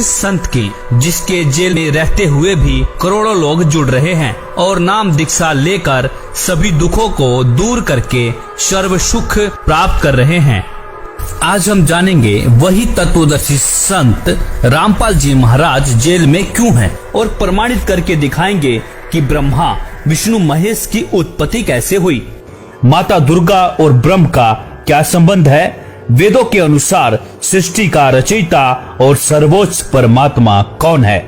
संत की, जिसके जेल में रहते हुए भी करोड़ों लोग जुड़ रहे हैं और नाम दीक्षा लेकर सभी दुखों को दूर करके सर्व सुख प्राप्त कर रहे हैं। आज हम जानेंगे वही तत्वदर्शी संत रामपाल जी महाराज जेल में क्यों हैं और प्रमाणित करके दिखाएंगे कि ब्रह्मा विष्णु महेश की उत्पत्ति कैसे हुई, माता दुर्गा और ब्रह्म का क्या संबंध है, वेदों के अनुसार सृष्टि का रचयिता और सर्वोच्च परमात्मा कौन है,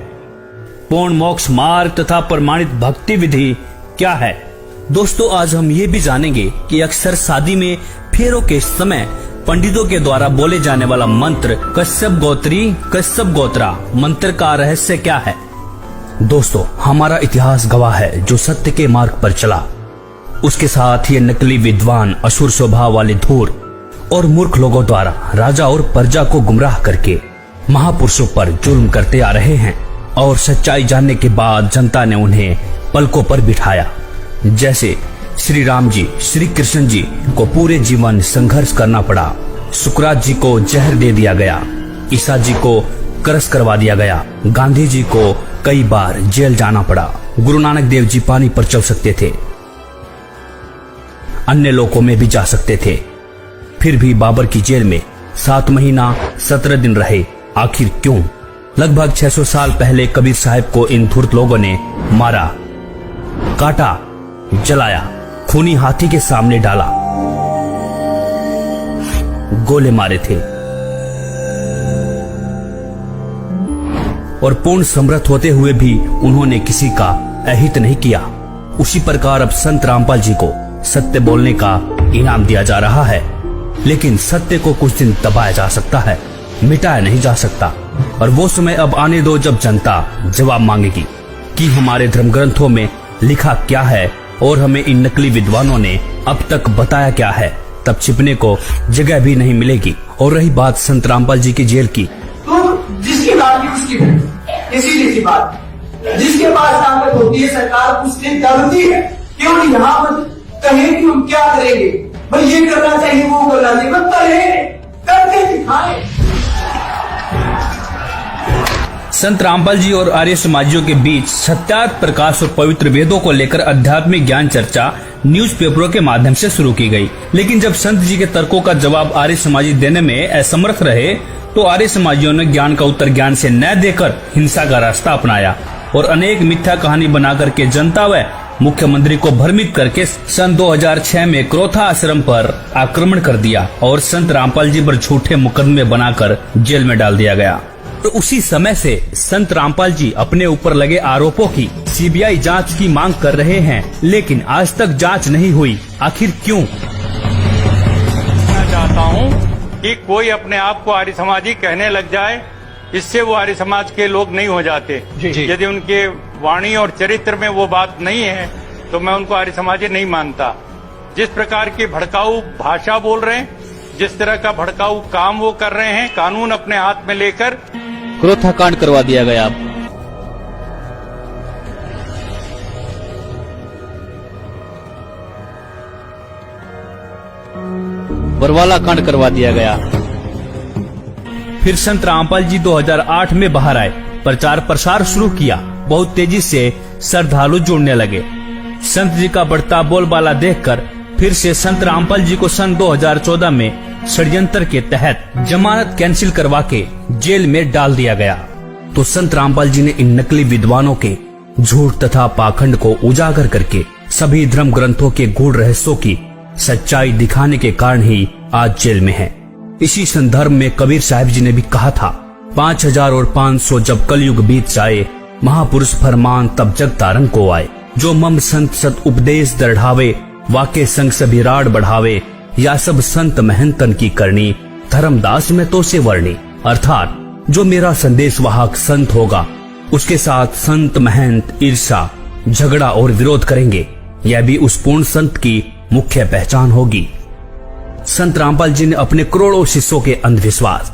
पूर्ण मोक्ष मार्ग तथा प्रमाणित भक्ति विधि क्या है। दोस्तों, आज हम ये भी जानेंगे कि अक्सर शादी में फेरों के समय पंडितों के द्वारा बोले जाने वाला मंत्र कश्यप गोत्री कश्यप गोत्रा मंत्र का रहस्य क्या है। दोस्तों, हमारा इतिहास गवाह है जो सत्य के मार्ग पर चला, उसके साथ ये नकली विद्वान असुर स्वभाव वाले धूर और मूर्ख लोगों द्वारा राजा और प्रजा को गुमराह करके महापुरुषों पर जुल्म करते आ रहे हैं और सच्चाई जानने के बाद जनता ने उन्हें पलकों पर बिठाया। जैसे श्री राम जी, श्री कृष्ण जी को पूरे जीवन संघर्ष करना पड़ा, सुकरात जी को जहर दे दिया गया, ईसा जी को क्रश करवा दिया गया, गांधी जी को कई बार जेल जाना पड़ा, गुरु नानक देव जी पानी पर चल सकते थे, अन्य लोकों में भी जा सकते थे, फिर भी बाबर की जेल में 7 महीना 17 दिन रहे। आखिर क्यों? लगभग 600 साल पहले कबीर साहब को इन धूर्त लोगों ने मारा, काटा, जलाया, खूनी हाथी के सामने डाला, गोले मारे थे और पूर्ण समर्थ होते हुए भी उन्होंने किसी का अहित नहीं किया। उसी प्रकार अब संत रामपाल जी को सत्य बोलने का इनाम दिया जा रहा है, लेकिन सत्य को कुछ दिन दबाया जा सकता है, मिटाया नहीं जा सकता। और वो समय अब आने दो जब जनता जवाब मांगेगी कि हमारे धर्म ग्रंथों में लिखा क्या है और हमें इन नकली विद्वानों ने अब तक बताया क्या है। तब छिपने को जगह भी नहीं मिलेगी। और रही बात संत रामपाल जी की जेल की, तो जिसकी बात की उसकी इसीलिए सी बात, जिसके पास ताकत होती है सरकार उसने करती है, क्यों यहाँ पर कहे कि हम क्या करेंगे, भाई ये करना चाहिए वो करना चाहिए, बस कहे करके दिखाए। संत रामपाल जी और आर्य समाजियों के बीच सत्यार्थ प्रकाश और पवित्र वेदों को लेकर आध्यात्मिक ज्ञान चर्चा न्यूज़पेपरों के माध्यम से शुरू की गई। लेकिन जब संत जी के तर्कों का जवाब आर्य समाजी देने में असमर्थ रहे तो आर्य समाजियों ने ज्ञान का उत्तर ज्ञान से न देकर हिंसा का रास्ता अपनाया और अनेक मिथ्या कहानी बनाकर के जनता व मुख्यमंत्री को भ्रमित करके सन 2006 में क्रोथा आश्रम पर आक्रमण कर दिया और संत रामपाल जी पर झूठे मुकदमे बनाकर जेल में डाल दिया गया। तो उसी समय से संत रामपाल जी अपने ऊपर लगे आरोपों की सीबीआई जांच की मांग कर रहे हैं, लेकिन आज तक जांच नहीं हुई। आखिर क्यों? मैं चाहता हूं कि कोई अपने आप को आर्य समाजी कहने लग जाए, इससे वो आर्य समाज के लोग नहीं हो जाते। यदि उनके वाणी और चरित्र में वो बात नहीं है तो मैं उनको आर्य समाजी नहीं मानता। जिस प्रकार की भड़काऊ भाषा बोल रहे हैं, जिस तरह का भड़काऊ काम वो कर रहे हैं, कानून अपने हाथ में लेकर क्रोथा कांड करवा दिया गया। बरवाला कांड करवा दिया गया। फिर संत रामपाल जी 2008 में बाहर आए, प्रचार प्रसार शुरू किया, बहुत तेजी से श्रद्धालु जुड़ने लगे। संत जी का बढ़ता बोलबाला देखकर फिर से संत रामपाल जी को सन 2014 में षड्यंत्र के तहत जमानत कैंसिल करवा के जेल में डाल दिया गया। तो संत रामपाल जी ने इन नकली विद्वानों के झूठ तथा पाखंड को उजागर करके सभी धर्म ग्रंथों के गूढ़ रहस्यों की सच्चाई दिखाने के कारण ही आज जेल में है। इसी संदर्भ में कबीर साहब जी ने भी कहा था, 5000 और 500 जब कलयुग बीत जाए, महापुरुष फरमान तब जग तारन को आए, जो मम संत सत उपदेश दृढ़ावे, वाके संग सभी राड बढ़ावे, या सब संत महंतन की करनी, धर्मदास में तो से वर्णी। अर्थात जो मेरा संदेश वाहक संत होगा उसके साथ संत महंत ईर्षा, झगड़ा और विरोध करेंगे, यह भी उस पूर्ण संत की मुख्य पहचान होगी। संत रामपाल जी ने अपने करोड़ों शिष्यों के अंधविश्वास,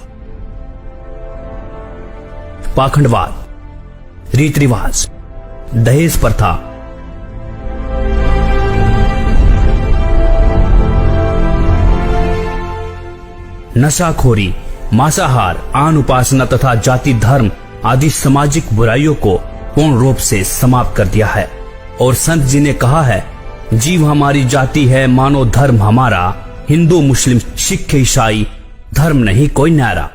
पाखंडवाद, रीति रिवाज, दहेज प्रथा, नशाखोरी, मांसाहार, आन उपासना तथा जाति धर्म आदि सामाजिक बुराइयों को पूर्ण रूप से समाप्त कर दिया है। और संत जी ने कहा है, जीव हमारी जाति है, मानो धर्म हमारा, हिंदू मुस्लिम सिख ईसाई धर्म नहीं कोई न्यारा।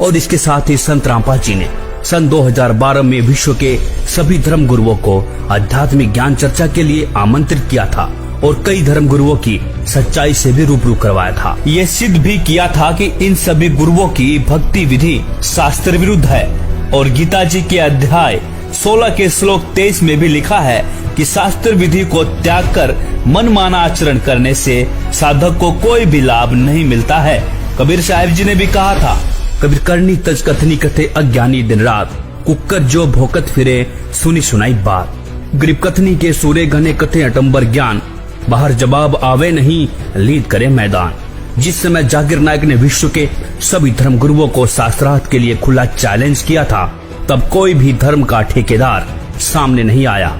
और इसके साथ ही संत रामपाल जी ने सन 2012 में विश्व के सभी धर्म गुरुओं को आध्यात्मिक ज्ञान चर्चा के लिए आमंत्रित किया था और कई धर्म गुरुओं की सच्चाई से भी रूबरू करवाया था। ये सिद्ध भी किया था कि इन सभी गुरुओं की भक्ति विधि शास्त्र विरुद्ध है। और गीता जी के अध्याय 16 के श्लोक 23 में भी लिखा है कि शास्त्र विधि को त्याग कर मनमाना आचरण करने से साधक को कोई भी लाभ नहीं मिलता है। कबीर साहिब जी ने भी कहा था, कबीर करनी तज कथनी कथे अज्ञानी दिन रात, कुकर जो भोकत फिरे सुनी सुनाई बात। गरीब कथनी के सूरे घने कथे अटम्बर ज्ञान, बाहर जवाब आवे नहीं लीद करे मैदान। जिस समय जाकिर नायक ने विश्व के सभी धर्म गुरुओं को शास्त्रार्थ के लिए खुला चैलेंज किया था, तब कोई भी धर्म का ठेकेदार सामने नहीं आया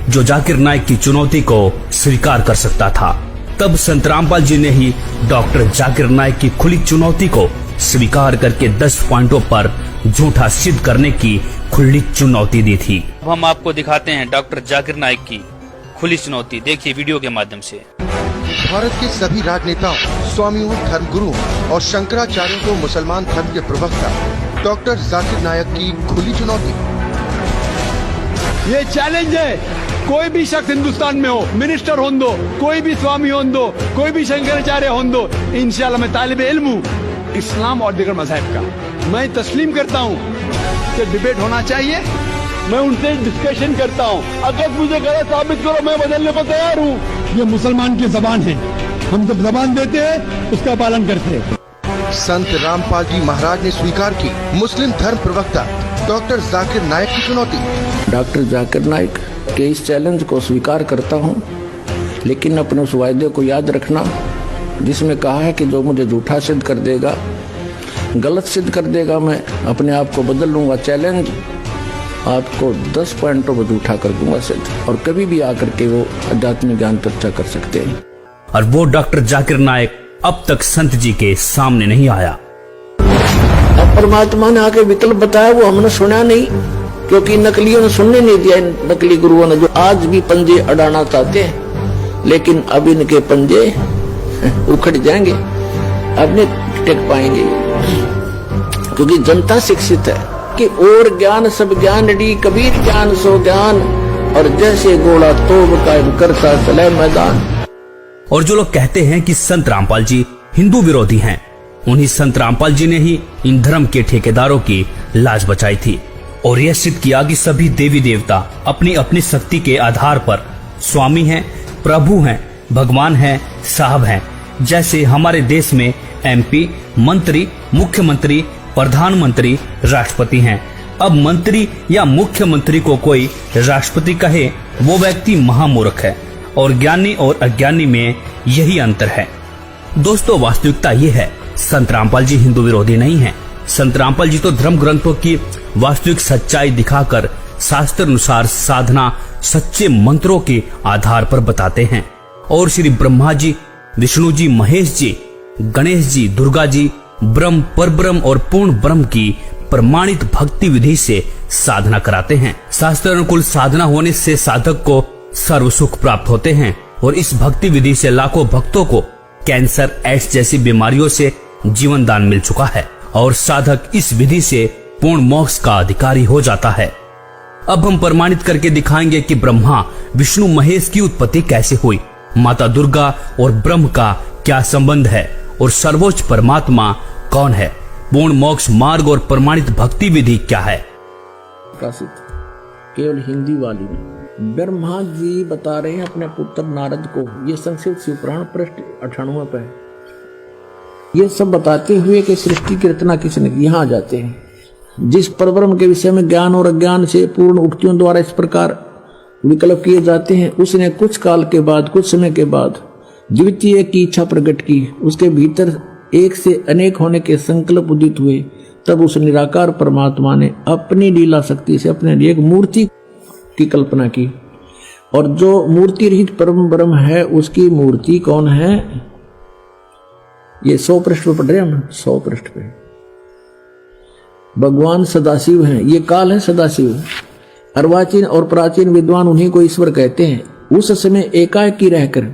जो जाकिर नायक की चुनौती को स्वीकार कर सकता था। तब संत रामपाल जी ने ही डॉक्टर जाकिर नायक की खुली चुनौती को स्वीकार करके 10 पॉइंटों पर झूठा सिद्ध करने की खुली चुनौती दी थी। अब हम आपको दिखाते हैं डॉक्टर जाकिर नायक की खुली चुनौती, देखिए वीडियो के माध्यम से। भारत के सभी राजनेताओं, स्वामियों, धर्म गुरुओं और शंकराचार्यों को मुसलमान धर्म के प्रवक्ता डॉक्टर जाकिर नायक की खुली चुनौती। ये चैलेंज है, कोई भी शख्स हिंदुस्तान में हो, मिनिस्टर हों दो, कोई भी स्वामी हों दो, कोई भी शंकराचार्य हों दो, इंशाल्लाह मैं तालिबे इल्म हूँ इस्लाम और दीगर मज़हब का। मैं तस्लीम करता हूँ कि डिबेट होना चाहिए, मैं उनसे डिस्कशन करता हूँ। अगर मुझे गलत साबित करो, मैं बदलने को तैयार हूँ। ये मुसलमान की जबान है, हम जब जबान देते हैं उसका पालन करते हैं। संत रामपाल जी महाराज ने स्वीकार की मुस्लिम धर्म प्रवक्ता डॉक्टर जाकिर नायक की चुनौती। डॉक्टर जाकिर नायक के इस चैलेंज को स्वीकार करता हूँ, लेकिन अपने उस वायदे को याद रखना जिसमें कहा है कि जो मुझे झूठा सिद्ध कर देगा, गलत सिद्ध कर देगा, मैं अपने आप को बदल लूंगा। चैलेंज आपको 10 पॉइंटों पर झूठा कर दूंगा सिद्ध, और कभी भी आकर के वो आध्यात्मिक ज्ञान चर्चा कर सकते हैं। और वो डॉक्टर जाकिर नायक अब तक संत जी के सामने नहीं आया। अब परमात्मा ने आके विकल्प बताया, वो हमने सुना नहीं, क्योंकि नकलियों ने सुनने नहीं दिया। नकली गुरुओं ने जो आज भी पंजे अड़ाना चाहते हैं, लेकिन अब इनके पंजे उखड़ जाएंगे, अब नहीं टिक पाएंगे, क्योंकि जनता शिक्षित है कि और ज्ञान सब ज्ञान डी, कबीर ज्ञान सो ज्ञान, और जैसे घोड़ा तोब कायम करता चले मैदान। और जो लोग कहते हैं कि संत रामपाल जी हिंदू विरोधी हैं, उन्हीं संत रामपाल जी ने ही इन धर्म के ठेकेदारों की लाज बचाई थी और यह सिद्ध किया कि सभी देवी देवता अपनी अपनी शक्ति के आधार पर स्वामी हैं, प्रभु हैं, भगवान हैं, साहब हैं। जैसे हमारे देश में MP, मंत्री, मुख्यमंत्री, प्रधानमंत्री, राष्ट्रपति हैं। अब मंत्री या मुख्यमंत्री को कोई राष्ट्रपति कहे, वो व्यक्ति महामूर्ख है, और ज्ञानी और अज्ञानी में यही अंतर है। दोस्तों, वास्तविकता ये है, संत रामपाल जी हिंदू विरोधी नहीं हैं। संत रामपाल जी तो धर्म ग्रंथों की वास्तविक सच्चाई दिखाकर शास्त्र अनुसार साधना सच्चे मंत्रों के आधार पर बताते हैं, और श्री ब्रह्मा जी, विष्णु जी, महेश जी, गणेश जी, दुर्गा जी ब्रह्म, परब्रह्म और पूर्ण ब्रह्म की प्रमाणित भक्ति विधि से साधना कराते हैं। शास्त्र अनुकूल साधना होने से साधक को सर्व सुख प्राप्त होते हैं, और इस भक्ति विधि से लाखों भक्तों को कैंसर, एड्स जैसी बीमारियों से जीवन दान मिल चुका है, और साधक इस विधि से पूर्ण मोक्ष का अधिकारी हो जाता है। अब हम प्रमाणित करके दिखाएंगे कि ब्रह्मा, विष्णु, महेश की उत्पत्ति कैसे हुई, माता दुर्गा और ब्रह्म का क्या संबंध है, और सर्वोच्च परमात्मा कौन है, पूर्ण मोक्ष मार्ग और प्रमाणित भक्ति विधि क्या है। प्रकाशित केवल हिंदी वाली में ब्रह्मा जी बता रहे हैं अपने पुत्र नारद को, ये संस्कृत शिवपुराण पृष्ठ 98 पे है। ये सब बताते हुए कि सृष्टि की रचना किसने की। यहाँ आ जाते हैं, जिस परब्रह्म के विषय में ज्ञान और अज्ञान से पूर्ण उक्तियों द्वारा इस प्रकार विकल्प किए जाते हैं, उसने कुछ काल के बाद, कुछ समय के बाद द्वितीय की इच्छा प्रकट की, उसके भीतर एक से अनेक होने के संकल्प उदित हुए। तब उस निराकार परमात्मा ने अपनी लीला शक्ति से अपने लिए एक मूर्ति की कल्पना की, और जो मूर्ति रहित परम ब्रह्म है उसकी मूर्ति कौन है, ये 100 पृष्ठ पर पढ़ रहे हम, 100 पृष्ठ पे भगवान सदाशिव हैं, ये काल है सदाशिव। अर्वाचीन और प्राचीन विद्वान उन्हीं को ईश्वर कहते हैं। उस समय एकाकी रहकर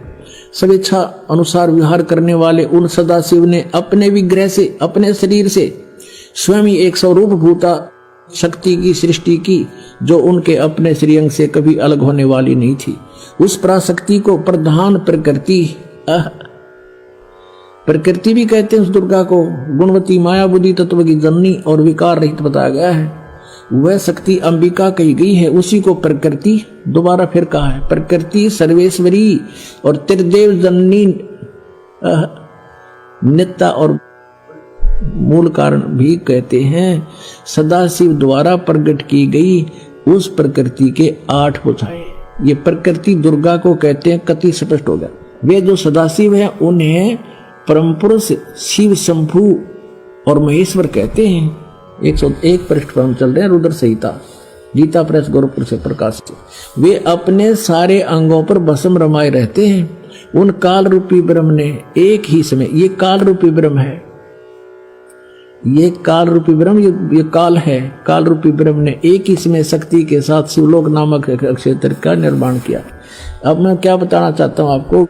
स्वेच्छा अनुसार विहार करने वाले उन सदाशिव ने अपने विग्रह से, अपने शरीर से स्वयं ही एक स्वरूप भूता शक्ति की सृष्टि की, जो उनके अपने श्रीअंग से कभी अलग होने वाली नहीं थी। उस पराशक्ति को प्रधान प्रकृति भी कहते हैं। उस दुर्गा को गुणवती माया बुद्धि तत्व की जननी और विकार रहित बताया गया है। वह शक्ति अंबिका कही गई है, उसी को प्रकृति दोबारा फिर कहा है। प्रकृति सर्वेश्वरी और त्रिदेव जननी नित्या और मूल कारण भी कहते हैं। सदाशिव द्वारा प्रकट की गई उस प्रकृति के 8 भुजाएं, ये प्रकृति दुर्गा को कहते हैं। कति स्पष्ट हो गया। वे जो सदाशिव हैं उन्हें परम पुरुष शिव शंभु और महेश्वर कहते हैं। 101 पृष्ठ पर हम चल रहे हैं। रुद्र संहिता, गीता प्रेस गोरखपुर से प्रकाशित। वे अपने सारे अंगों पर भस्म रमाए रहते हैं। उन काल रूपी ब्रह्म ने एक ही समय, ये काल रूपी ब्रह्म है, ये काल रूपी ब्रह्म, ये काल है। काल रूपी ब्रह्म ने एक ही समय शक्ति के साथ शिवलोक नामक क्षेत्र का निर्माण किया। अब मैं क्या बताना चाहता हूं आपको,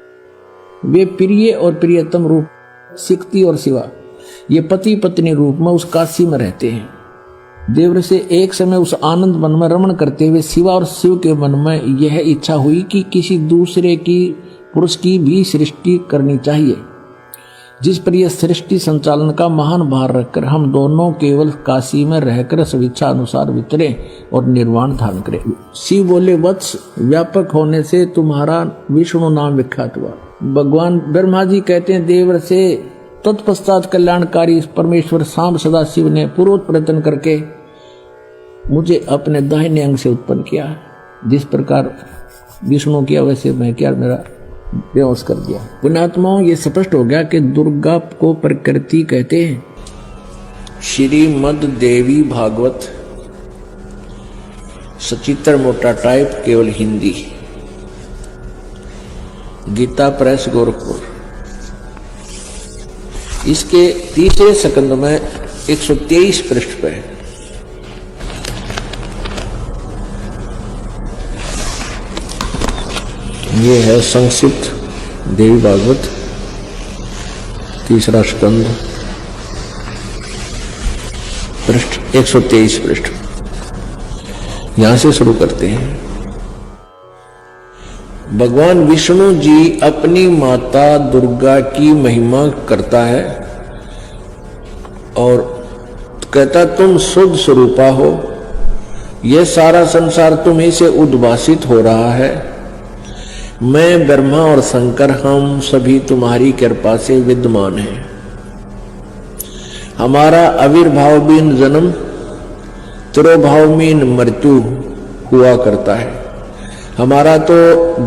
वे प्रिय और प्रियतम रूप शक्ति और शिवा, ये पति पत्नी रूप में उस काशी में रहते हैं। देवर से एक समय उस आनंद मन में रमण करते हुए शिवा और शिव के मन में यह इच्छा हुई कि किसी दूसरे की पुरुष की भी सृष्टि करनी चाहिए, जिस पर यह सृष्टि संचालन का महान भार रखकर हम दोनों केवल काशी में रहकर स्वेच्छा अनुसार विचरे और निर्वाण धारण करें। शिव बोले, वत्स व्यापक होने से तुम्हारा विष्णु नाम विख्यात हुआ। भगवान ब्रह्मा जी कहते हैं, देवर से तत्पश्चात कल्याणकारी परमेश्वर सांब सदाशिव ने पूर्वोत्तर प्रयत्न करके मुझे अपने दाहिने अंग से उत्पन्न किया। जिस प्रकार विष्णु किया वैसे मैं किया, मेरा बेहोश कर दिया। पुण्यात्माओं, ये स्पष्ट हो गया कि दुर्गा को प्रकृति कहते हैं। श्रीमद् देवी भागवत सचित्र मोटा टाइप, केवल हिंदी, गीता प्रेस गोरखपुर। इसके तीसरे स्कंद में 123 पृष्ठ पे ये है संक्षिप्त देवी भागवत तीसरा स्कंद, पृष्ठ 123 पृष्ठ। यहां से शुरू करते हैं। भगवान विष्णु जी अपनी माता दुर्गा की महिमा करता है और कहता, तुम शुद्ध स्वरूपा हो, यह सारा संसार तुम्हीं से उद्भासित हो रहा है। मैं ब्रह्मा और शंकर हम सभी तुम्हारी कृपा से विद्यमान हैं। हमारा आविर्भाव बिन जन्म, तिरोभाव बिन मृत्यु हुआ करता है। हमारा तो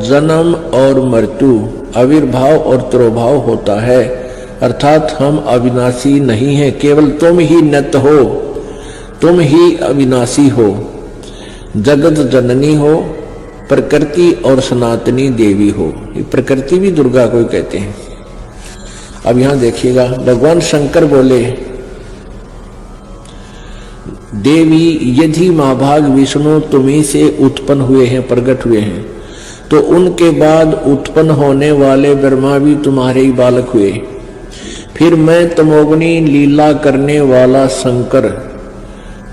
जन्म और मृत्यु, आविर्भाव और तिरोभाव होता है, अर्थात हम अविनाशी नहीं हैं। केवल तुम ही नित्य हो, तुम ही अविनाशी हो, जगत जननी हो, प्रकृति और सनातनी देवी हो। ये प्रकृति भी दुर्गा को ही कहते हैं। अब यहां देखिएगा, भगवान शंकर बोले, देवी यदि महाभाग विष्णु तुम्हीं से उत्पन्न हुए हैं, प्रकट हुए हैं, तो उनके बाद उत्पन्न होने वाले ब्रह्मा भी तुम्हारे ही बालक हुए। फिर मैं तमोगुनी लीला करने वाला शंकर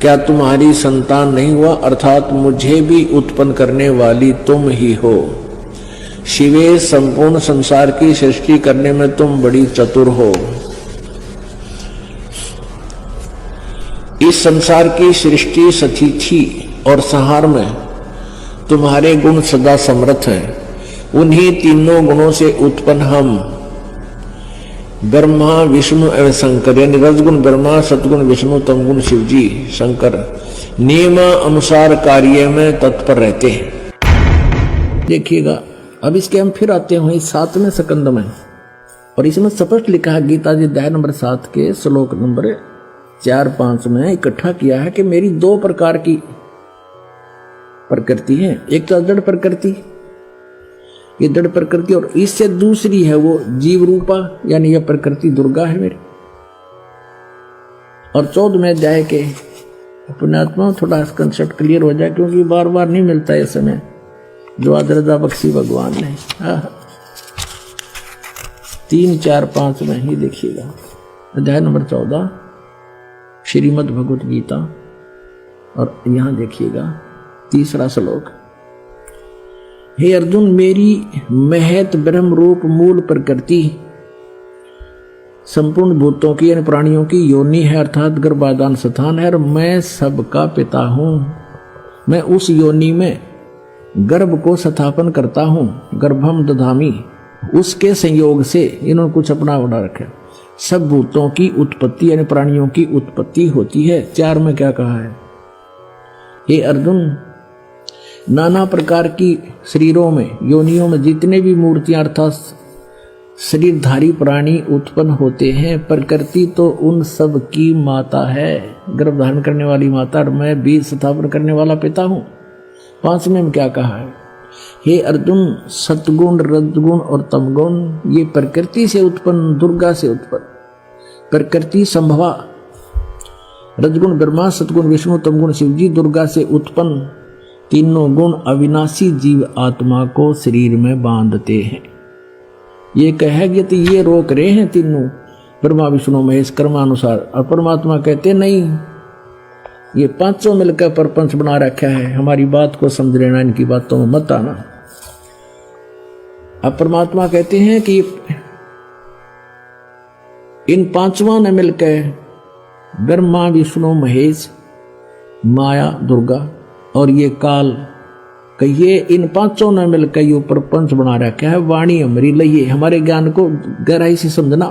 क्या तुम्हारी संतान नहीं हुआ? अर्थात मुझे भी उत्पन्न करने वाली तुम ही हो। शिवे, संपूर्ण संसार की सृष्टि करने में तुम बड़ी चतुर हो। इस संसार की सृष्टि, स्थिति और संहार में तुम्हारे गुण सदा समर्थ हैं। उन्हीं तीनों गुणों से उत्पन्न हम ब्रह्मा, विष्णु एवं शंकर, यानी रजगुण ब्रह्मा, सतगुण विष्णु, तमगुण शिव जी शंकर नियम अनुसार कार्य में तत्पर रहते हैं। देखिएगा, अब इसके हम फिर आते हैं 7वें स्कंद में, और इसमें स्पष्ट लिखा है, गीता जी अध्याय नंबर 7 के श्लोक नंबर 4-5 में इकट्ठा किया है कि मेरी 2 प्रकार की प्रकृति है। एक तो जड़ प्रकृति, ये जड़ प्रकृति, और इससे दूसरी है वो जीव रूपा, यानी यह प्रकृति दुर्गा है मेरी। और 14वें अध्याय के अपने आत्मा में थोड़ा कंसेप्ट क्लियर हो जाए, क्योंकि बार बार नहीं मिलता ये समय जो आज रजा बख्शी भगवान ने। 3, 4, 5 में ही देखिएगा। अध्याय नंबर 14 श्रीमद् भगवत गीता, और यहां देखिएगा 3रा श्लोक। हे अर्जुन, मेरी महत ब्रह्म रूप मूल प्रकृति संपूर्ण भूतों की यानी प्राणियों की योनि है, अर्थात गर्भाधान स्थान है, और मैं सबका पिता हूं। मैं उस योनि में गर्भ को स्थापन करता हूं, गर्भम दधामी। उसके संयोग से इन्होंने कुछ अपना बना रखा, सब भूतों की उत्पत्ति यानी प्राणियों की उत्पत्ति होती है। 4 में क्या कहा है? हे अर्जुन, नाना प्रकार की शरीरों में योनियों में जितने भी मूर्तियां अर्थात शरीरधारी प्राणी उत्पन्न होते हैं, प्रकृति तो उन सब की माता है, गर्भ धारण करने वाली माता, और मैं बीज स्थापन करने वाला पिता हूं। 5 में क्या कहा है? हे अर्जुन, सतगुण रजगुण और तमगुण ये प्रकृति से उत्पन्न, दुर्गा से उत्पन्न, प्रकृति संभवा, रजगुण ब्रह्मा, सतगुण विष्णु, तमगुण शिव जी, दुर्गा से उत्पन्न तीनों गुण अविनाशी जीव आत्मा को शरीर में बांधते हैं। ये कहेंगे तो ये रोक रहे हैं तीनों, ब्रह्मा विष्णु महेश कर्मानुसार, और परमात्मा कहते नहीं, ये 5 मिलकर प्रपंच बना रखा है, हमारी बात को समझ लेना, इनकी बातों में मत आना। अब परमात्मा कहते हैं कि इन 5 ने मिलकर ब्रह्मा विष्णु महेश माया दुर्गा और ये काल कहिए, इन 5 ने मिलकर ये प्रपंच बना रखा है। वाणी हमारी लइए, हमारे ज्ञान को गहराई से समझना।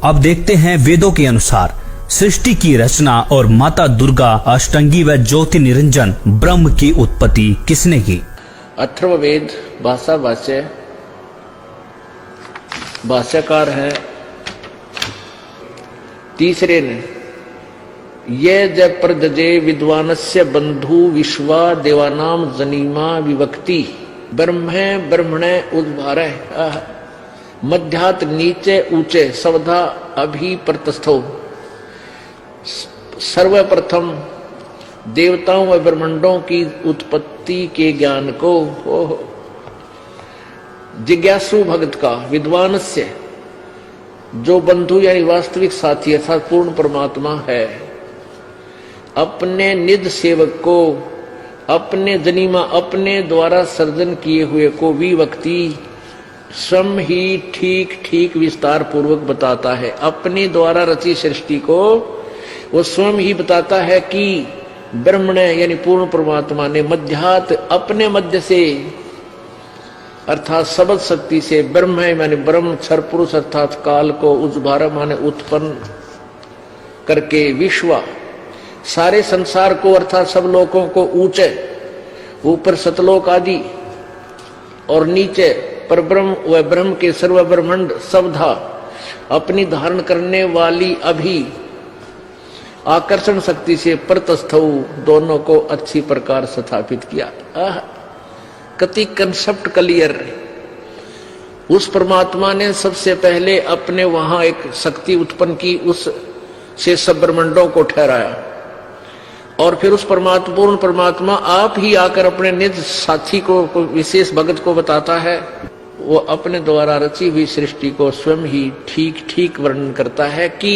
अब देखते हैं वेदों के अनुसार सृष्टि की रचना और माता दुर्गा अष्टंगी व ज्योति निरंजन ब्रह्म की उत्पत्ति किसने की? अथर्ववेद भाषा भाष्य, भाष्यकार है 3 ने, ये जब प्रदजे विद्वानस्य बंधु विश्वा देवानाम जनीमा विभक्ति ब्रह्मे ब्रह्मणे उद्भारे मध्यात नीचे ऊंचे सवधा अभी प्रतस्थो। सर्वप्रथम देवताओं व ब्रह्मांडों की उत्पत्ति के ज्ञान को जिज्ञासु भगत का, विद्वानस्य जो बंधु यानी वास्तविक साथी अर्थात पूर्ण परमात्मा है, अपने निज सेवक को, अपने जनीमा अपने द्वारा सर्जन किए हुए को विभक्ति स्वयं ही ठीक ठीक विस्तार पूर्वक बताता है। अपने द्वारा रची सृष्टि को वो स्वयं ही बताता है कि ब्रह्म ने यानी पूर्ण परमात्मा ने मध्यात अपने मध्य से अर्थात सबद शक्ति से ब्रह्म है माने ब्रह्म क्षर पुरुष अर्थात काल को उद्भार माने उत्पन्न करके विश्व सारे संसार को अर्थात सब लोगों को ऊंचे ऊपर सतलोक आदि और नीचे परब्रह्म व ब्रह्म के सर्व ब्रह्मांड सबधा अपनी धारण करने वाली अभी आकर्षण शक्ति से प्रतस्थ दोनों को अच्छी प्रकार स्थापित किया। कति कंसेप्ट क्लियर। उस परमात्मा ने सबसे पहले अपने वहां एक शक्ति उत्पन्न की, उस से सब ब्रह्मांडों को ठहराया और फिर उस परमात्मा पूर्ण परमात्मा आप ही आकर अपने निज साथी को विशेष भगत को बताता है। वो अपने द्वारा रची हुई सृष्टि को स्वयं ही ठीक ठीक वर्णन करता है कि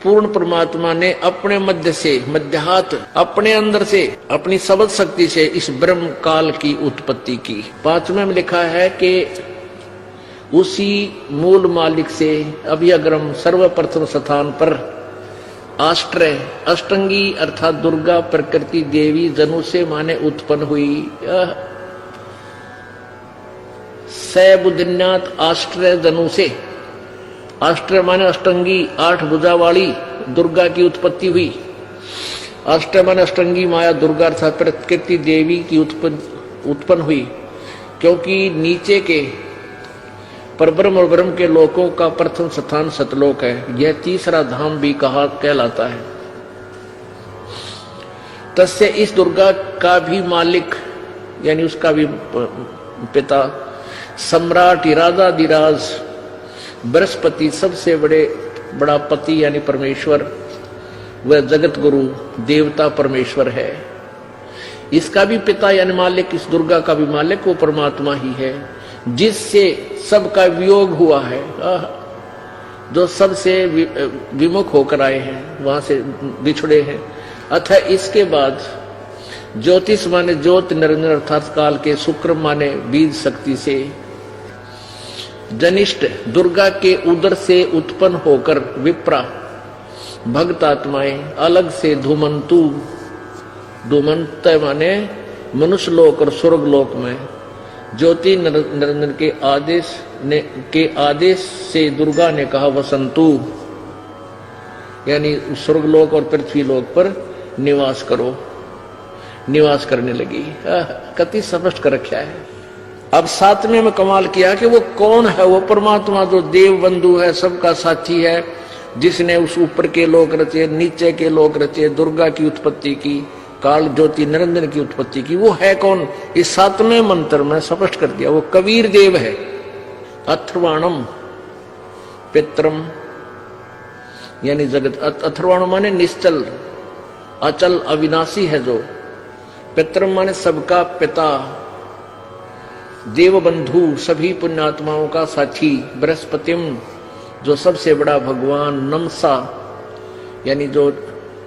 पूर्ण परमात्मा ने अपने मध्य से मध्यात अपने अंदर से अपनी सबद शक्ति से इस ब्रह्म काल की उत्पत्ति की। 5वें में लिखा है कि उसी मूल मालिक से अभी अग्रम सर्वप्रथम स्थान पर आष्ट्रय अष्टंगी अर्थात दुर्गा प्रकृति देवी जनु से माने उत्पन्न हुई। सैबुद्धिन्यात आष्ट्रय जनु से, आष्ट्रय माने अष्टंगी 8 भुजा वाली दुर्गा की उत्पत्ति हुई। अष्ट माने अष्टंगी माया दुर्गा अर्थात प्रकृति देवी की उत्पन्न हुई, क्योंकि नीचे के परब्रह्म और ब्रह्म के लोकों का प्रथम स्थान सतलोक है। यह तीसरा धाम भी कहलाता है। तस्य इस दुर्गा का भी मालिक यानी उसका भी पिता सम्राट वह जगत गुरु देवता परमेश्वर है। इसका भी पिता यानी मालिक, इस दुर्गा का भी मालिक वो परमात्मा ही है, जिससे सबका वियोग हुआ है। जो सबसे विमुख होकर आए हैं, वहां से बिछड़े हैं। अतः इसके बाद ज्योतिष माने ज्योत निरंजन अर्थात काल के, शुक्र माने बीज शक्ति से, जनिष्ठ दुर्गा के उदर से उत्पन्न होकर विप्रा भक्त आत्माएं, अलग से धूमंतु, धूमंत माने मनुष्य लोक और स्वर्ग लोक में ज्योति निरंजन के आदेश से दुर्गा ने कहा वसंतु, यानी स्वर्गलोक और पृथ्वी लोक पर निवास करो, निवास करने लगी। कति स्पष्ट कर रखा है। अब सातवें में कमाल किया कि वो कौन है, वो परमात्मा जो देव बंधु है, सबका साथी है, जिसने उस ऊपर के लोक रचे, नीचे के लोक रचे, दुर्गा की उत्पत्ति की, काल ज्योति निरंजन की उत्पत्ति की। वो है कौन? इस सातवें मंत्र में स्पष्ट कर दिया। वो कबीर देव है। अथर्वाणम पित्रम यानी जगत, अथर्वाणम माने निश्चल, अचल, अविनाशी है जो। पित्रम माने सबका पिता, देव बंधु, सभी पुण्यात्माओं का साथी। बृहस्पतिम जो सबसे बड़ा भगवान। नमसा यानी जो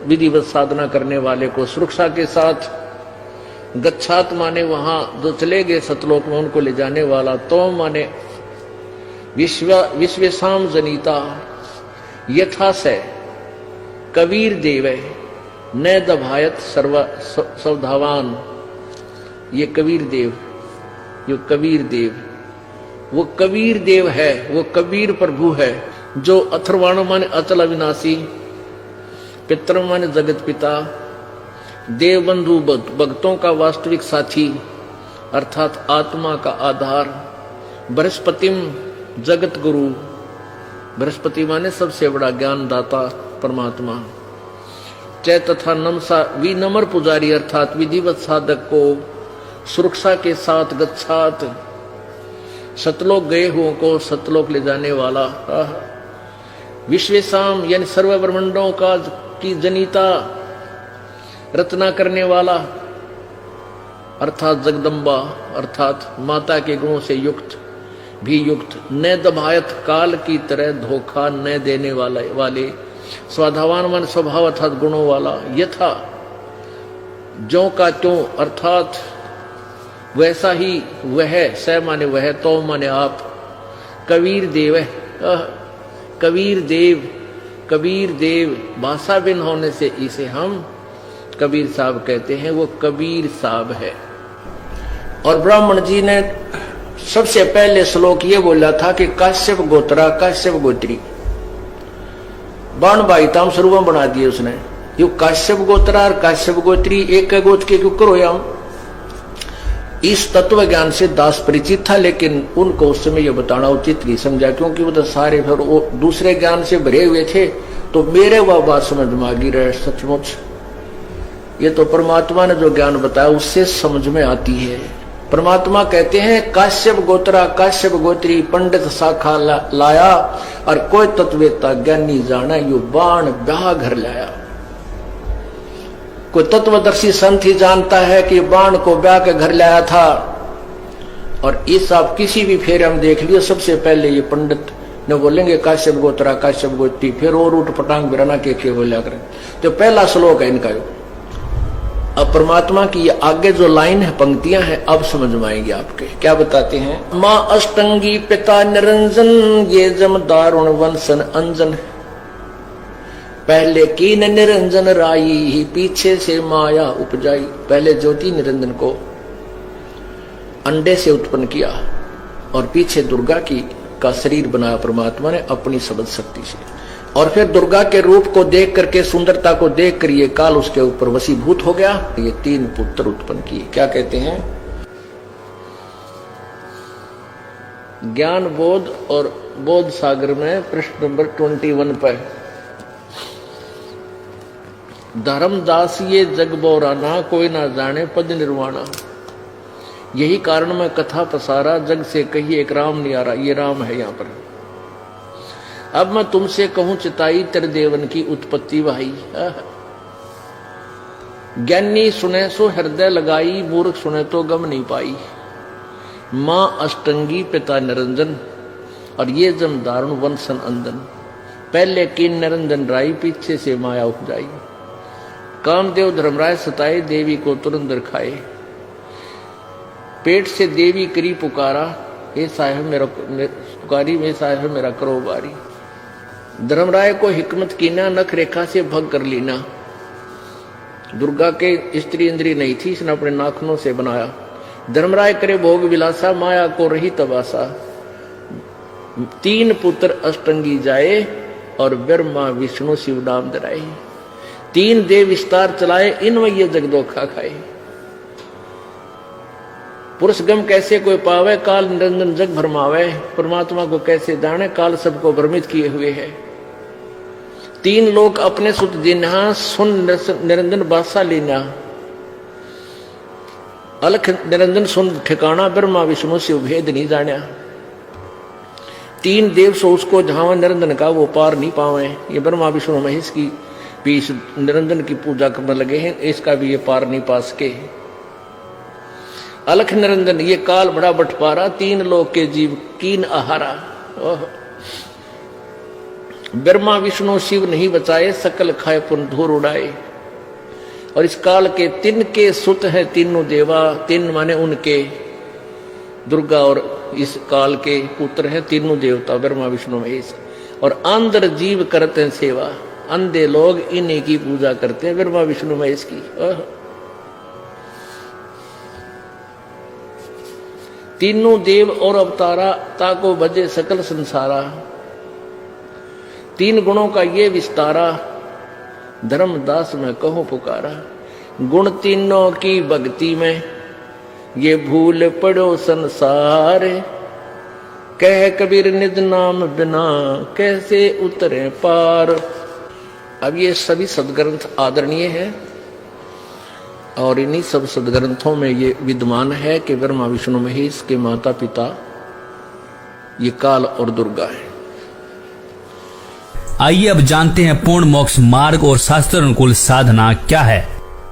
विधिवत साधना करने वाले को सुरक्षा के साथ। गच्छात माने वहां जो चले गए सतलोक में उनको ले जाने वाला। तो माने विश्वेशाम जनिता, यथा से कबीर देव न दभायत सवधावान। ये कबीर देव, ये कबीर देव, वो कबीर देव है, वो कबीर प्रभु है जो अथर्वाण माने अचल अविनाशी, पितरम माने जगत पिता, देव बंधु भक्तों का वास्तविक साथी अर्थात आत्मा का आधार। बृहस्पतिम जगत गुरु, बृहस्पति माने सबसे बड़ा ज्ञानदाता परमात्मा। चै तथा नमसा विनम्र पुजारी अर्थात विधिवत साधक को सुरक्षा के साथ गच्छात, सतलोक गए हुओं को सतलोक ले जाने वाला। विश्वेशाम यानी सर्व ब्रह्मांडों का की जनिता, रचना करने वाला अर्थात जगदम्बा अर्थात माता के गुणों से युक्त भी युक्त। न दभायत काल की तरह धोखा न देने वाले। स्वाधावान मन स्वभाव अर्थात गुणों वाला। यथा ज्यों का त्यों अर्थात वैसा ही वह, स माने वह, तो माने आप। कबीर देव है, कबीर देव, कबीर देव भाषा बिन होने से इसे हम कबीर साहब कहते हैं। वो कबीर साहब है। और ब्राह्मण जी ने सबसे पहले श्लोक ये बोला था कि काश्यप गोत्रा काश्यप गोत्री, बाण बाईताम स्वरूप बना दिए उसने। यो काश्यप गोत्रा और काश्यप गोत्री एक गोत्र के क्यों करो। इस तत्व ज्ञान से दास परिचित था, लेकिन उनको उस समय यह बताना उचित नहीं समझा, क्योंकि वो तो सारे फिर वो दूसरे ज्ञान से भरे हुए थे। तो मेरे वह बात समझ में आ गई रहे। सचमुच ये तो परमात्मा ने जो ज्ञान बताया उससे समझ में आती है। परमात्मा कहते हैं काश्यप गोत्रा काश्यप गोत्री पंडित शाखा लाया, और कोई तत्ववेत्ता ज्ञानी जाना यो बाण ब्याह घर लाया। कोई तत्वदर्शी संत ही जानता है कि बाण को ब्याह के घर लाया था। और इस आप किसी भी फेरे हम देख लियो, सबसे पहले ये पंडित ने बोलेंगे काश्यप गोत्रा काश्यप गोत्री, फिर और उठ पटांग बिराना के बोला करें। तो पहला श्लोक है इनका। अब परमात्मा की ये आगे जो लाइन है, पंक्तियां हैं, अब समझ में आएंगे आपके। क्या बताते हैं? माँ अष्टंगी पिता निरंजन, ये जम दारुण वंशन अंजन। पहले कीन निरंजन राई, ही पीछे से माया उपजाई। पहले ज्योति निरंजन को अंडे से उत्पन्न किया और पीछे दुर्गा का शरीर बनाया परमात्मा ने अपनी शब्द शक्ति से। और फिर दुर्गा के रूप को देख करके, सुंदरता को देख कर ये काल उसके ऊपर वशीभूत हो गया। ये 3 पुत्र उत्पन्न किए। क्या कहते हैं? ज्ञान बोध और बोध सागर में पृष्ठ नंबर 21 पर, धर्मदास ये जग बोराना, कोई ना जाने पद निर्वाणा। यही कारण मैं कथा पसारा, जग से कही एक राम नहीं आ रहा। ये राम है यहाँ पर। अब मैं तुमसे कहूं चिताई तेरे देवन की उत्पत्ति भाई। ज्ञानी सुने सो हृदय लगाई, मूर्ख सुने तो गम नहीं पाई। मां अष्टंगी पिता निरंजन, और ये जम दारुण वंशन अंदन। पहले कीन निरंजन राई, पीछे से माया उपजाई। कामदेव धर्मराय सताए, देवी को तुरंत खाए। पेट से देवी करी पुकारा, हे साहेब मेरा पुकारी, में साहेब मेरा करो बारी। धर्मराय को हिकमत कीना, नख रेखा से भग कर लीना। दुर्गा के स्त्री इंद्री नहीं थी, इसने अपने नाखूनों से बनाया। धर्मराय करे भोग विलासा, माया को रही तबासा। 3 पुत्र अष्टंगी जाए, और ब्रह्मा विष्णु शिव नाम धराए। 3 देव विस्तार चलाए, इनमें ये जगदोखा खाए। पुरुष गम कैसे कोई पावे, काल निरंजन जग भरमावे। परमात्मा को कैसे जाने, काल सबको भ्रमित किए हुए है। 3 लोग अपने सुत जिन्हा, सुन निरंजन बादशाह लीना। अलख निरंजन सुन ठिकाना, ब्रह्मा विष्णु शिव भेद नहीं जाना। 3 देव सो उसको जहां निरंजन का वो पार नहीं पावे। ये ब्रह्मा विष्णु महेश की भी निरंजन की पूजा करने लगे हैं, इसका भी ये पार नहीं पा सके। अलख निरंजन ये काल बड़ा बटपारा, 3 लोक के जीव कीन आहारा। ब्रह्मा विष्णु शिव नहीं बचाए, सकल खाए पुन धूर उड़ाए। और इस काल के 3 के सुत है तीनों देवा, 3 माने उनके दुर्गा, और इस काल के पुत्र है तीनों देवता ब्रह्मा विष्णु महेश। और अंदर जीव करते हैं सेवा, अंधे लोग इन्हीं की पूजा करते हैं, ब्रह्मा विष्णु महेश की। तीनों देव और अवतारा, ताको भजे सकल संसारा। 3 गुणों का ये विस्तारा, धर्मदास में कहो पुकारा। गुण तीनों की भक्ति में, ये भूल पड़ो संसार। कह कबीर निज नाम बिना, कैसे उतरे पार। अब ये सभी सदग्रंथ आदरणीय है, और इन्हीं सब सदग्रंथों में ये विद्यमान है कि ब्रह्मा विष्णु महेश के माता पिता ये काल और दुर्गा है। आइए अब जानते हैं पूर्ण मोक्ष मार्ग और शास्त्र अनुकूल साधना क्या है।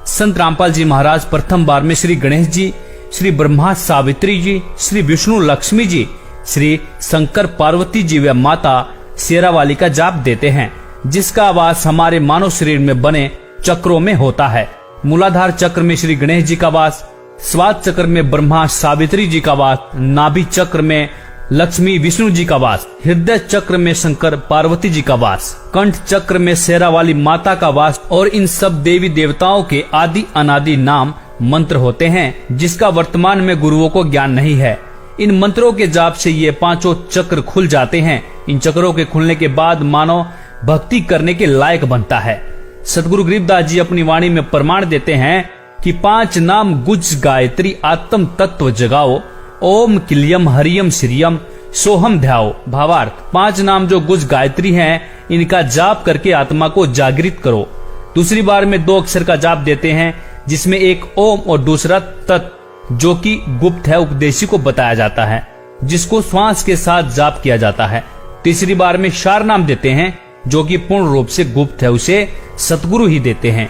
संत रामपाल जी महाराज प्रथम बार में श्री गणेश जी, श्री ब्रह्मा सावित्री जी, श्री विष्णु लक्ष्मी जी, श्री शंकर पार्वती जी व माता शेरावाली का जाप देते हैं, जिसका वास हमारे मानव शरीर में बने चक्रों में होता है। मूलाधार चक्र में श्री गणेश जी का वास, स्वाद चक्र में ब्रह्मा सावित्री जी का वास, नाभि चक्र में लक्ष्मी विष्णु जी का वास, हृदय चक्र में शंकर पार्वती जी का वास, कंठ चक्र में शेरावाली माता का वास, और इन सब देवी देवताओं के आदि अनादि नाम मंत्र होते हैं, जिसका वर्तमान में गुरुओं को ज्ञान नहीं है। इन मंत्रों के जाप से ये 5 चक्र खुल जाते हैं। इन चक्रों के खुलने के बाद मानव भक्ति करने के लायक बनता है। सतगुरु गरीबदास जी अपनी वाणी में प्रमाण देते हैं कि 5 नाम गुज गायत्री आत्म तत्व जगाओ, ओम किलियम हरियम श्रियम सोहम ध्याओ। भावार्थ, 5 नाम जो गुज गायत्री हैं, इनका जाप करके आत्मा को जागृत करो। दूसरी बार में 2 अक्षर का जाप देते हैं, जिसमें एक ओम और दूसरा तत्, जो कि गुप्त है, उपदेशी को बताया जाता है, जिसको श्वास के साथ जाप किया जाता है। तीसरी बार में शार नाम देते हैं, जो कि पूर्ण रूप से गुप्त है, उसे सतगुरु ही देते हैं।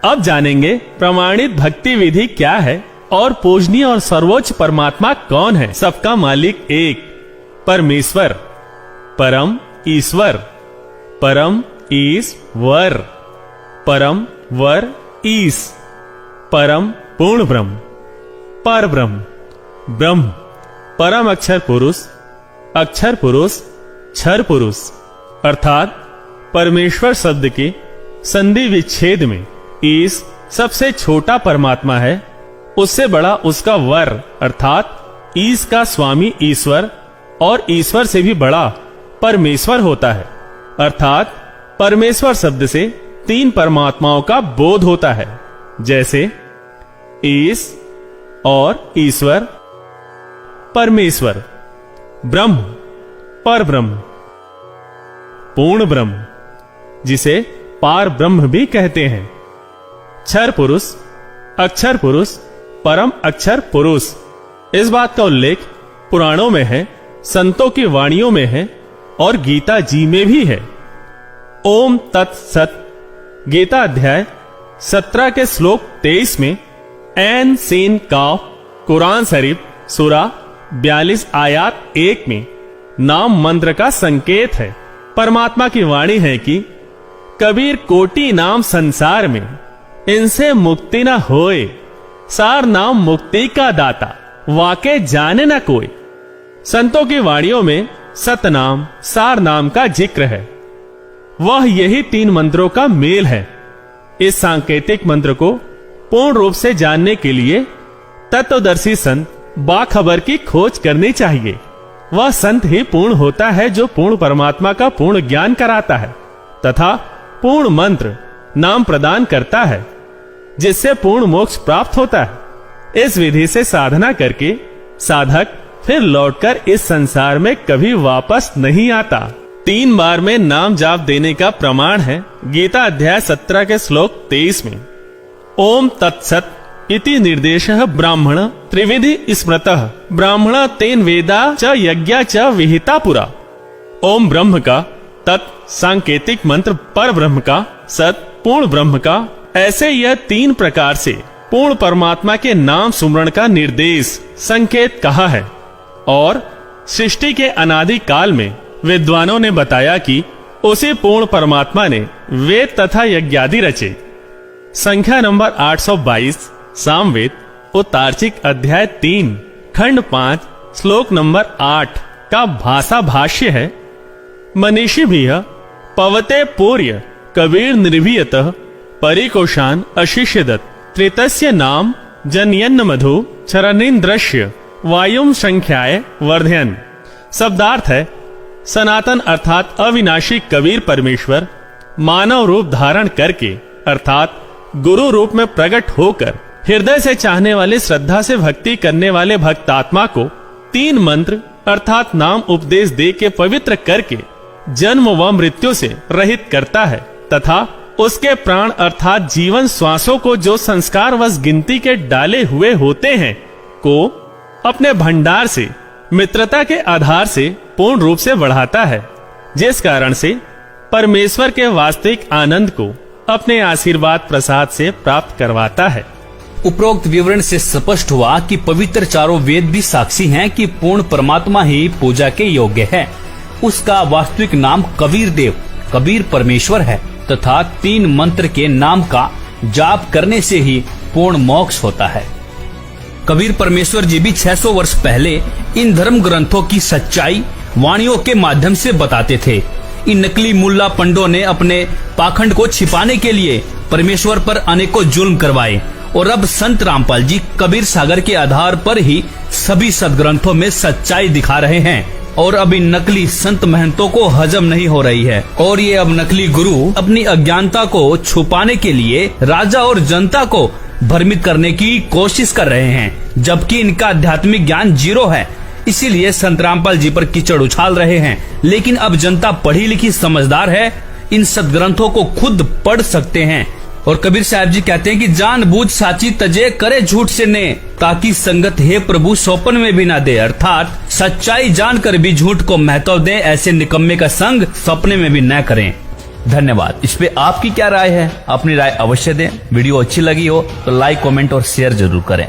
अब जानेंगे प्रमाणित भक्ति विधि क्या है और पूजनीय और सर्वोच्च परमात्मा कौन है। सबका मालिक एक परमेश्वर, परम ईश्वर, परम ईश्वर, परम वर ईश, परम पूर्ण ब्रह्म, पर ब्रह्म, ब्रह्म, परम अक्षर पुरुष, क्षर पुरुष, अर्थात परमेश्वर शब्द के संधि विच्छेद में ईश सबसे छोटा परमात्मा है, उससे बड़ा उसका वर अर्थात ईश का स्वामी ईश्वर, और ईश्वर से भी बड़ा परमेश्वर होता है। अर्थात परमेश्वर शब्द से 3 परमात्माओं का बोध होता है, जैसे ईश और ईश्वर, परमेश्वर, ब्रह्म, पर ब्रह्म, पूर्ण ब्रह्म, जिसे पार ब्रह्म भी कहते हैं, क्षर पुरुष, अक्षर पुरुष, परम अक्षर पुरुष। इस बात का उल्लेख पुराणों में है, संतों की वाणियों में है और गीता जी में भी है। ओम तत्सत गीता अध्याय 17 के श्लोक 23 में ऐन सीन काफ कुरान शरीफ सूरा 42 आयत 1 में नाम मंत्र का संकेत है। परमात्मा की वाणी है कि कबीर कोटि नाम संसार में, इनसे मुक्ति न होए, सार नाम मुक्ति का दाता, वाके जाने न कोई। संतों की वाणियों में सतनाम सार नाम का जिक्र है। वह यही 3 मंत्रों का मेल है। इस सांकेतिक मंत्र को पूर्ण रूप से जानने के लिए तत्वदर्शी संत बाखबर की खोज करनी चाहिए। वह संत ही पूर्ण होता है जो पूर्ण परमात्मा का पूर्ण ज्ञान कराता है तथा पूर्ण मंत्र नाम प्रदान करता है, जिससे पूर्ण मोक्ष प्राप्त होता है। इस विधि से साधना करके साधक फिर लौटकर इस संसार में कभी वापस नहीं आता। 3 बार में नाम जाप देने का प्रमाण है गीता अध्याय 17 के श्लोक 23 में ओम तत्सत इति निर्देशः ब्राह्मण त्रिविधि स्मृतः ब्राह्मण तेन वेदा च यज्ञा च विहिता पुरा। ओम ब्रह्म का, तत् सांकेतिक मंत्र पर ब्रह्म का, सत पूर्ण ब्रह्म का, ऐसे यह 3 प्रकार से पूर्ण परमात्मा के नाम सुमरण का निर्देश संकेत कहा है। और सृष्टि के अनादि काल में विद्वानों ने बताया कि उसी पूर्ण परमात्मा ने वेद तथा यज्ञादि रचे। संख्या नंबर 822 सामवेद उत्तार्चिक अध्याय 3 खंड 5 श्लोक नंबर 8 का भाषा भाष्य है। मनीषी भी पवते पूर्य कबीर निर्भीयतः परिकोशान अशिष्यदत् त्रितस्य नाम जनयन्न मधु चरणीन्द्रस्य वायुम संख्याय वर्धयन। शब्दार्थ है सनातन अर्थात अविनाशी कबीर परमेश्वर मानव रूप धारण करके अर्थात गुरु रूप में प्रकट होकर हृदय से चाहने वाले श्रद्धा से भक्ति करने वाले भक्तात्मा को 3 मंत्र अर्थात नाम उपदेश दे के पवित्र करके जन्म व मृत्यु से रहित करता है तथा उसके प्राण अर्थात जीवन श्वासों को जो संस्कार वश गिनती के डाले हुए होते हैं को अपने भंडार से मित्रता के आधार से पूर्ण रूप से बढ़ाता है, जिस कारण से परमेश्वर के वास्तविक आनंद को अपने आशीर्वाद प्रसाद से प्राप्त करवाता है। उपरोक्त विवरण से स्पष्ट हुआ कि पवित्र चारों वेद भी साक्षी हैं कि पूर्ण परमात्मा ही पूजा के योग्य है। उसका वास्तविक नाम कबीर देव कबीर परमेश्वर है तथा 3 मंत्र के नाम का जाप करने से ही पूर्ण मोक्ष होता है। कबीर परमेश्वर जी भी 600 वर्ष पहले इन धर्म ग्रंथों की सच्चाई वाणियों के माध्यम से बताते थे। इन नकली मुल्ला पंडों ने अपने पाखंड को छिपाने के लिए परमेश्वर पर अनेकों जुल्म करवाए और अब संत रामपाल जी कबीर सागर के आधार पर ही सभी सदग्रंथों में सच्चाई दिखा रहे हैं और अब इन नकली संत महंतों को हजम नहीं हो रही है और ये अब नकली गुरु अपनी अज्ञानता को छुपाने के लिए राजा और जनता को भ्रमित करने की कोशिश कर रहे हैं, जबकि इनका आध्यात्मिक ज्ञान 0 है। इसीलिए संत रामपाल जी पर कीचड़ उछाल रहे हैं। लेकिन अब जनता पढ़ी लिखी समझदार है, इन सदग्रंथों को खुद पढ़ सकते हैं। और कबीर साहब जी कहते हैं कि जानबूझ साची तजे करे झूठ से ने, ताकि संगत हे प्रभु सौपन में भी ना दे। अर्थात सच्चाई जानकर भी झूठ को महत्व दे, ऐसे निकम्मे का संग सपने में भी न करें। धन्यवाद। इस पे आपकी क्या राय है? अपनी राय अवश्य दें। वीडियो अच्छी लगी हो तो लाइक, कमेंट और शेयर जरूर करें।